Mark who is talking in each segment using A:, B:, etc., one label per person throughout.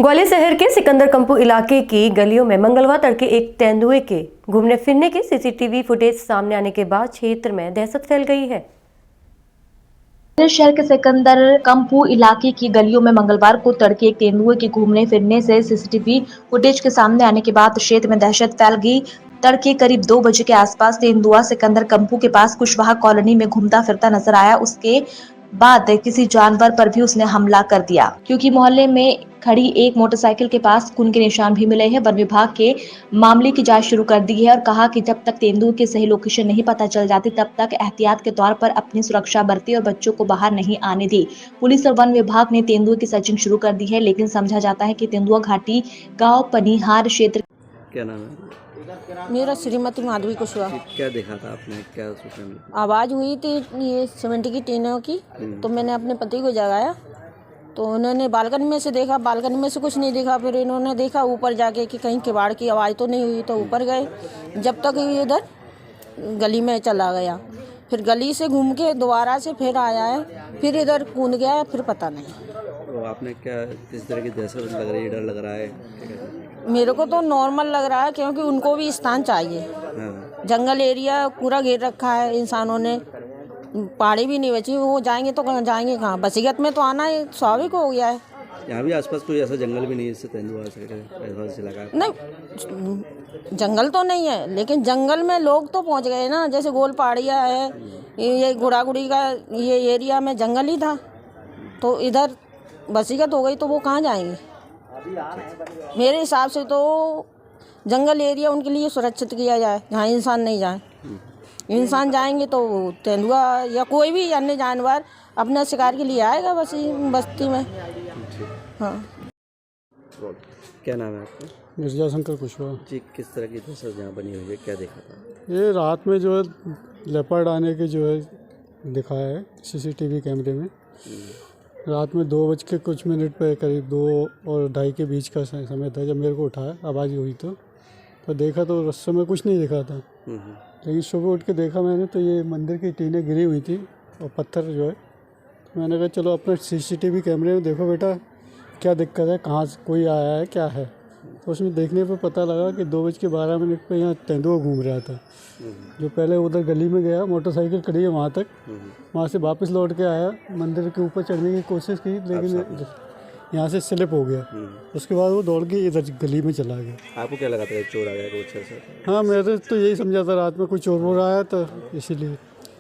A: ग्वालियर शहर के सिकंदर-कंपू इलाके की गलियों में मंगलवार तड़के एक तेंदुए के घूमने फिरने के सीसीटीवी फुटेज सामने आने के बाद क्षेत्र में दहशत फैल गई है।
B: शहर के सिकंदर-कंपू इलाके की गलियों में मंगलवार को तड़के एक तेंदुए के घूमने फिरने से सीसीटीवी फुटेज के सामने आने के बाद क्षेत्र में दहशत फैल गई। तड़के करीब 2 बजे के आसपास तेंदुआ सिकंदर-कंपू के पास कुशवाहा कॉलोनी में घूमता फिरता नजर आया। उसके बाद किसी जानवर पर भी उसने हमला कर दिया, क्योंकि मोहल्ले में खड़ी एक मोटरसाइकिल के पास खून के निशान भी मिले हैं। वन विभाग के मामले की जांच शुरू कर दी है और कहा कि जब तक तेंदुए की सही लोकेशन नहीं पता चल जाती तब तक एहतियात के तौर पर अपनी सुरक्षा बरती और बच्चों को बाहर नहीं आने दी। पुलिस और वन विभाग ने तेंदुए की सर्चिंग शुरू कर दी है, लेकिन समझा जाता है कि तेंदुआ घाटी गाँव पनिहार क्षेत्र।
C: क्या नाम है?
D: मेरा श्रीमती माधवी कुशवाहा।
C: क्या देखा था आपने? क्या सूचना मिली?
D: आवाज़ हुई थी ये सीमेंट की टीनों की, तो मैंने अपने पति को जगाया तो उन्होंने बालकनी में से देखा, बालकनी में से कुछ नहीं देखा। फिर इन्होंने देखा ऊपर जाके कि कहीं किवाड़ की आवाज़ तो नहीं हुई, तो ऊपर गए। जब तक ये इधर गली में चला गया, फिर गली से घूम के दोबारा से फिर आया है, फिर इधर कूद गया है, फिर पता नहीं।
C: तो आपने क्या किस तरह की दहशत लग रही है, डर लग रहा है?
D: मेरे को तो नॉर्मल लग रहा है, क्योंकि उनको भी स्थान चाहिए।
C: हाँ।
D: जंगल एरिया पूरा घेर रखा है इंसानों ने, पहाड़ी भी नहीं बची, वो जाएंगे तो कहाँ जाएंगे, कहाँ बसीगत में तो आना स्वाभाविक हो गया है।
C: यहाँ भी आसपास कोई ऐसा जंगल भी नहीं है जिससे तेंदुआ ऐसा लगा?
D: नहीं, जंगल तो नहीं है, लेकिन जंगल में लोग तो पहुँच गए ना। जैसे गोल पहाड़िया है, ये गुड़ागुड़ी का ये एरिया में जंगल ही था, तो इधर बसीगत हो गई तो वो कहाँ जाएंगे। मेरे हिसाब से तो जंगल एरिया उनके लिए सुरक्षित किया जाए, जहाँ इंसान नहीं जाए। इंसान जाएंगे तो तेंदुआ या कोई भी अन्य जानवर अपना शिकार के लिए आएगा बस्ती में। हाँ।
C: क्या नाम है आपका?
E: मिर्जा शंकर कुशवाहा
C: जी, किस तरह की दहशत यहाँ बनी हुई है, क्या देखा था?
E: ये रात में जो है लेपर्ड आने की जो है दिखाया है सीसीटीवी कैमरे में। रात में 2 बज के कुछ मिनट पे करीब 2 और 2:30 के बीच का समय था जब मेरे को उठाया, आवाज़ हुई तो देखा तो उस समय कुछ नहीं दिखा था। लेकिन सुबह उठ के देखा मैंने तो ये मंदिर की टीनें गिरी हुई थी और पत्थर जो है, तो मैंने कहा चलो अपने सीसीटीवी कैमरे में देखो बेटा क्या दिक्कत है, कहाँ से कोई आया है, क्या है। तो उसमें देखने पे पता लगा कि 2:12 पे यहाँ तेंदुआ घूम रहा था। जो पहले उधर गली में गया, मोटरसाइकिल खड़ी है वहाँ तक, वहाँ से वापस लौट के आया, मंदिर के ऊपर चढ़ने की कोशिश की, लेकिन यहाँ से स्लिप हो गया। उसके बाद वो दौड़ के इधर गली में चला गया।
C: आपको क्या लगा था चोर आ गया कुछ ऐसा?
E: हाँ, मैंने तो यही समझा था रात में कोई चोर वोर आया, तो इसीलिए।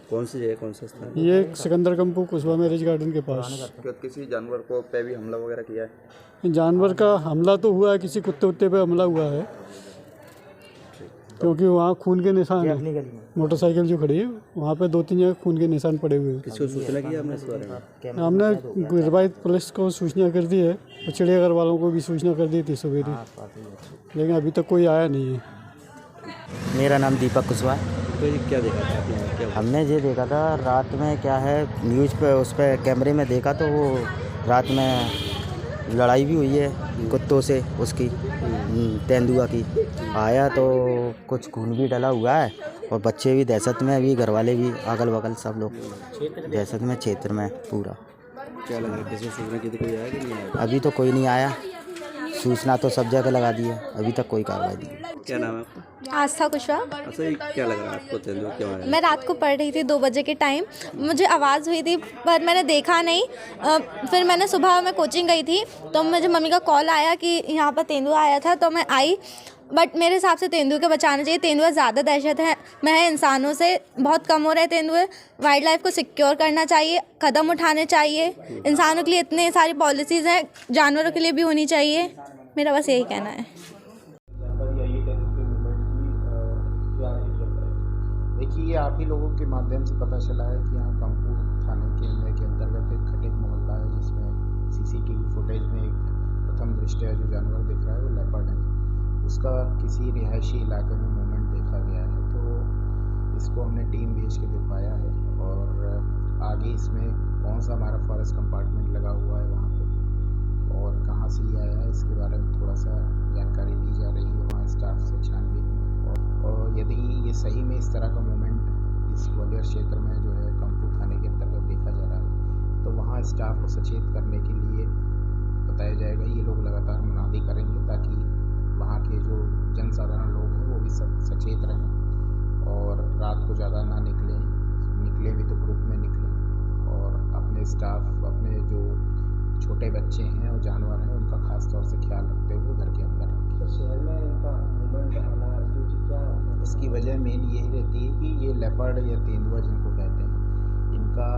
C: कौन सी जगह, कौन सा स्थान?
E: ये सिकंदर-कंपू कुशवाहा मैरिज गार्डन के पास।
C: किसी जानवर को पे भी हमला वगैरह किया है?
E: जानवर का हमला तो हुआ है, किसी कुत्ते उत्ते पे हमला हुआ है, क्योंकि वहाँ खून के निशान है। मोटरसाइकिल जो खड़ी है वहाँ पे 2-3 जगह खून के निशान पड़े हुए हैं।
C: किसी को सूचना की आपने इस बारे में?
E: हमने गिरवाइत पुलिस को सूचना कर दी है और चिड़ियाघर वालों को भी सूचना कर दी थी सवेरे, लेकिन अभी तक कोई आया नहीं है।
F: मेरा नाम दीपक कुशवाहा।
C: तो ये क्या देखा था आपने? क्या
F: हमने ये देखा था रात में, क्या है न्यूज़ पे उस पर कैमरे में देखा तो वो रात में लड़ाई भी हुई है कुत्तों से, उसकी तेंदुआ की। आया तो कुछ खून भी डला हुआ है और बच्चे भी दहशत में, अभी घर वाले भी, अगल बगल सब लोग दहशत में, क्षेत्र में पूरा।
C: क्या लग रहा है, किसी सूचना की तो कोई आया कि नहीं आया?
F: अभी तो कोई नहीं आया, सूचना तो सब जगह लगा दी है, अभी तक कोई कार्रवाई नहीं।
C: क्या नाम है आपका?
G: आस्था कुशवाहा।
C: अच्छा, ये क्या लग रहा है आपको तेंदुआ के बारे में?
G: मैं रात को पढ़ रही थी 2 बजे के टाइम, मुझे आवाज़ हुई थी पर मैंने देखा नहीं। फिर मैंने सुबह मैं कोचिंग गई थी तो मुझे मम्मी का कॉल आया कि यहाँ पर तेंदुआ आया था, तो मैं आई। बट मेरे हिसाब से तेंदुए को बचाना चाहिए। तेंदुआ ज़्यादा दहशत है मैं इंसानों से बहुत कम हो रहे तेंदुए। वाइल्ड लाइफ को सिक्योर करना चाहिए, कदम उठाने चाहिए। इंसानों के लिए इतने सारी पॉलिसीज़ हैं, जानवरों के लिए भी होनी चाहिए। मेरा बस यही कहना है।
H: देखिए, आप ही लोगों के माध्यम से पता चला है कि यहाँ कंपू थाने के अंतर्गत एक खटिक मोहल्ला है, जिसमें सीसीटीवी फुटेज में एक प्रथम दृष्टया जो जानवर दिख रहा है वो लेपर्ड है। उसका किसी रिहायशी इलाके में मूवमेंट देखा गया है, तो इसको हमने टीम भेज के दिखाया है और आगे इसमें कौन सा हमारा फॉरेस्ट कंपार्टमेंट लगा हुआ है वहाँ पे और कहाँ से ये आया है, इसके बारे में थोड़ा सा जानकारी दी जा रही है वहाँ स्टाफ से छानबीन में। और यदि ये सही में इस तरह का मूवमेंट इस ग्वालियर क्षेत्र में जो है कंपू थाने के अंतर्गत देखा जा रहा है, तो वहाँ स्टाफ को सचेत करने के लिए बताया जाएगा। ये लोग लगातार मुनादी करेंगे ताकि वहाँ के जो जनसाधारण लोग हैं वो भी सचेत रहें और रात को ज़्यादा ना निकलें भी तो ग्रुप में निकलें और अपने स्टाफ, अपने जो छोटे बच्चे हैं और जानवर हैं उनका खास तौर से ख्याल रखते हुए घर के अंदर रखें।
I: तो शहर में इनका मूवमेंट बढ़ाना क्या
H: इसकी वजह मेन यही रहती है कि ये लेपर्ड या तेंदुआ जिनको कहते हैं, इनका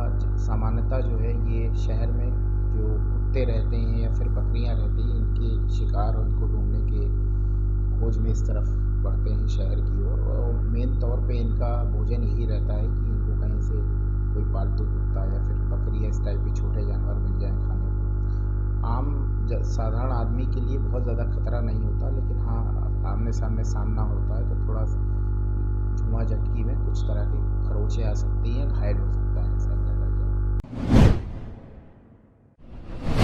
H: सामान्यतः जो है ये शहर में जो कुत्ते रहते हैं या फिर बकरियां रहती हैं, इनके शिकार और इनको ढूंढने के खोज में इस तरफ बढ़ते हैं शहर की ओर। और मेन तौर पे इनका भोजन यही रहता है कि इनको कहीं से कोई पालतू कुत्ता या फिर बकरी या इस टाइप के छोटे जानवर मिल जाएँ खाने को। आम साधारण आदमी के लिए बहुत ज़्यादा खतरा नहीं होता, लेकिन हाँ आमने सामने सामना होता है तो थोड़ा झुमा झटकी में कुछ तरह की खरोंचें आ सकती हैं, घायल हो सकता है इंसान ज़्यादा।